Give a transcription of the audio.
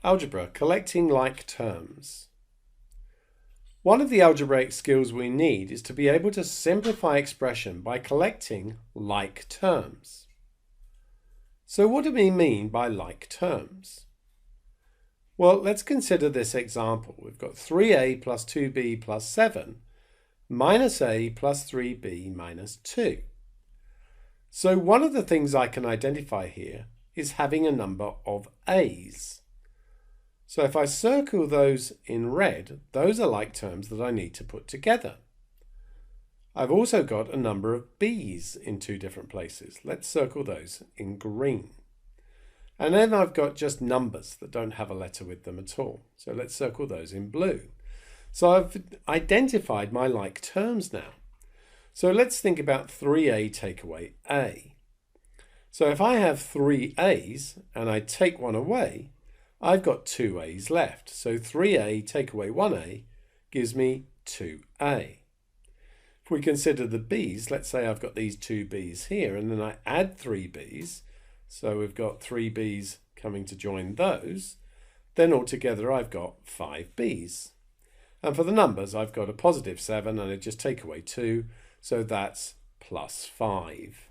Algebra, collecting like terms. One of the algebraic skills we need is to be able to simplify expression by collecting like terms. So what do we mean by like terms? Well, let's consider this example. We've got 3a plus 2b plus 7 minus a plus 3b minus 2. So one of the things I can identify here is having a number of a's. So if I circle those in red, those are like terms that I need to put together. I've also got a number of b's in two different places. Let's circle those in green. And then I've got just numbers that don't have a letter with them at all. So let's circle those in blue. So I've identified my like terms now. So let's think about 3a take away a. So if I have 3 a's and I take one away, I've got 2 a's left. So 3a take away 1a gives me 2a. If we consider the b's, let's say I've got these 2 b's here and then I add 3 b's. So we've got 3 b's coming to join those. Then altogether I've got 5 b's. And for the numbers I've got a positive 7 and I just take away 2. So that's plus 5.